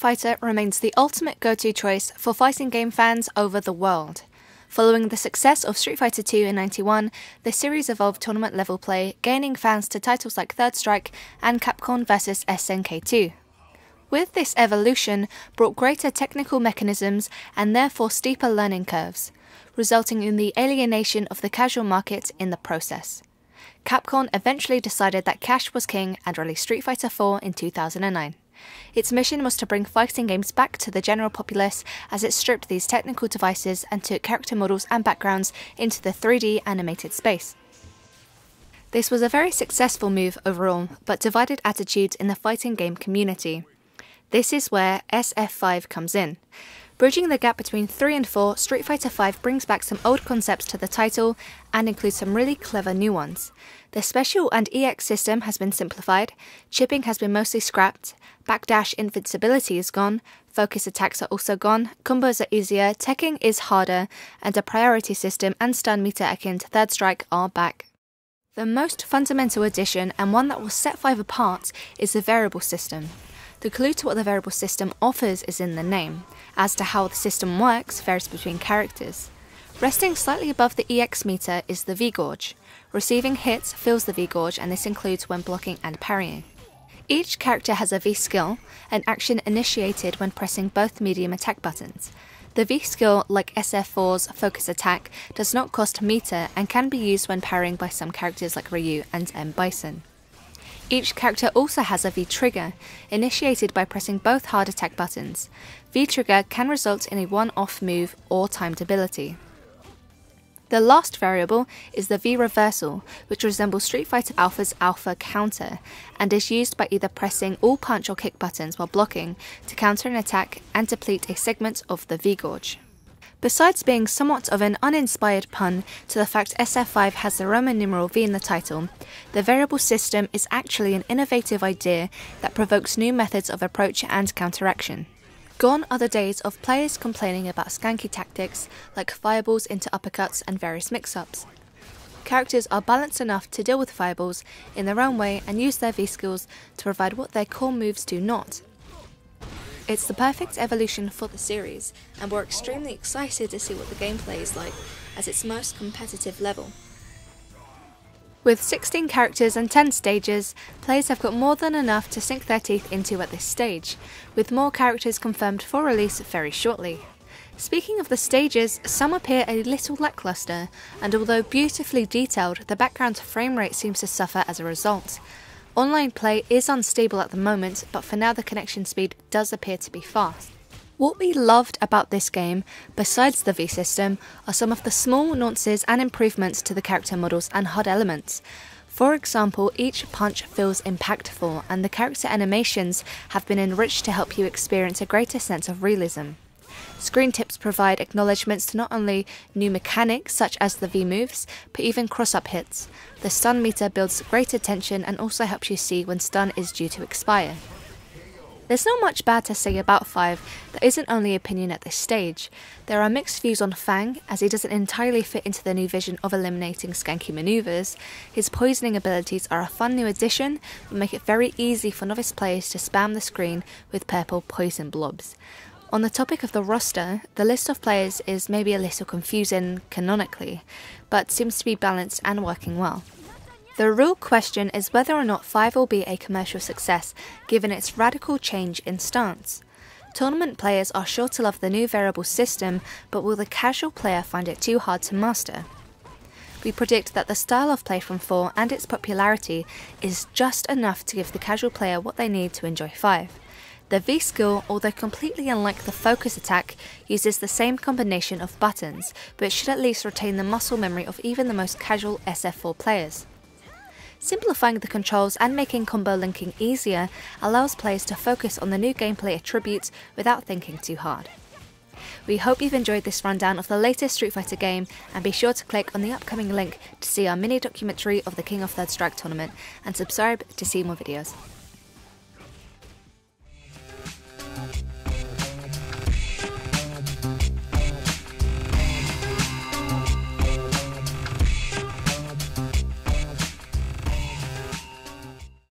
Fighter remains the ultimate go-to choice for fighting game fans over the world. Following the success of Street Fighter II in '91, the series evolved tournament-level play, gaining fans to titles like Third Strike and Capcom vs SNK 2. With this evolution brought greater technical mechanisms and therefore steeper learning curves, resulting in the alienation of the casual market in the process. Capcom eventually decided that cash was king and released Street Fighter IV in 2009. Its mission was to bring fighting games back to the general populace as it stripped these technical devices and took character models and backgrounds into the 3D animated space. This was a very successful move overall, but divided attitudes in the fighting game community. This is where SF5 comes in. Bridging the gap between 3 and 4, Street Fighter V brings back some old concepts to the title and includes some really clever new ones. The Special and EX system has been simplified, chipping has been mostly scrapped, backdash invincibility is gone, focus attacks are also gone, combos are easier, teching is harder, and a priority system and stun meter akin to Third Strike are back. The most fundamental addition, and one that will set 5 apart, is the variable system. The clue to what the variable system offers is in the name. As to how the system works varies between characters. Resting slightly above the EX meter is the V-Gorge. Receiving hits fills the V-Gorge, and this includes when blocking and parrying. Each character has a V-Skill, an action initiated when pressing both medium attack buttons. The V-Skill, like SF4's Focus Attack, does not cost meter and can be used when parrying by some characters like Ryu and M. Bison. Each character also has a V-Trigger, initiated by pressing both hard attack buttons. V-Trigger can result in a one-off move or timed ability. The last variable is the V-Reversal, which resembles Street Fighter Alpha's Alpha Counter, and is used by either pressing all punch or kick buttons while blocking to counter an attack and deplete a segment of the V-Gorge. Besides being somewhat of an uninspired pun to the fact SF5 has the Roman numeral V in the title, the variable system is actually an innovative idea that provokes new methods of approach and counteraction. Gone are the days of players complaining about skanky tactics like fireballs into uppercuts and various mix-ups. Characters are balanced enough to deal with fireballs in their own way and use their V-skills to provide what their core moves do not. It's the perfect evolution for the series, and we're extremely excited to see what the gameplay is like at its most competitive level. With 16 characters and 10 stages, players have got more than enough to sink their teeth into at this stage, with more characters confirmed for release very shortly. Speaking of the stages, some appear a little lackluster, and although beautifully detailed, the background frame rate seems to suffer as a result. Online play is unstable at the moment, but for now the connection speed does appear to be fast. What we loved about this game, besides the V system, are some of the small nuances and improvements to the character models and HUD elements. For example, each punch feels impactful, and the character animations have been enriched to help you experience a greater sense of realism. Screen tips provide acknowledgements to not only new mechanics such as the V-moves, but even cross-up hits. The stun meter builds greater tension and also helps you see when stun is due to expire. There's not much bad to say about 5 that isn't only opinion at this stage. There are mixed views on Fang, as he doesn't entirely fit into the new vision of eliminating skanky maneuvers. His poisoning abilities are a fun new addition, but make it very easy for novice players to spam the screen with purple poison blobs. On the topic of the roster, the list of players is maybe a little confusing canonically, but seems to be balanced and working well. The real question is whether or not 5 will be a commercial success, given its radical change in stance. Tournament players are sure to love the new variable system, but will the casual player find it too hard to master? We predict that the style of play from 4 and its popularity is just enough to give the casual player what they need to enjoy 5. The V-skill, although completely unlike the focus attack, uses the same combination of buttons, but should at least retain the muscle memory of even the most casual SF4 players. Simplifying the controls and making combo linking easier allows players to focus on the new gameplay attributes without thinking too hard. We hope you've enjoyed this rundown of the latest Street Fighter game, and be sure to click on the upcoming link to see our mini documentary of the King of Third Strike tournament and subscribe to see more videos.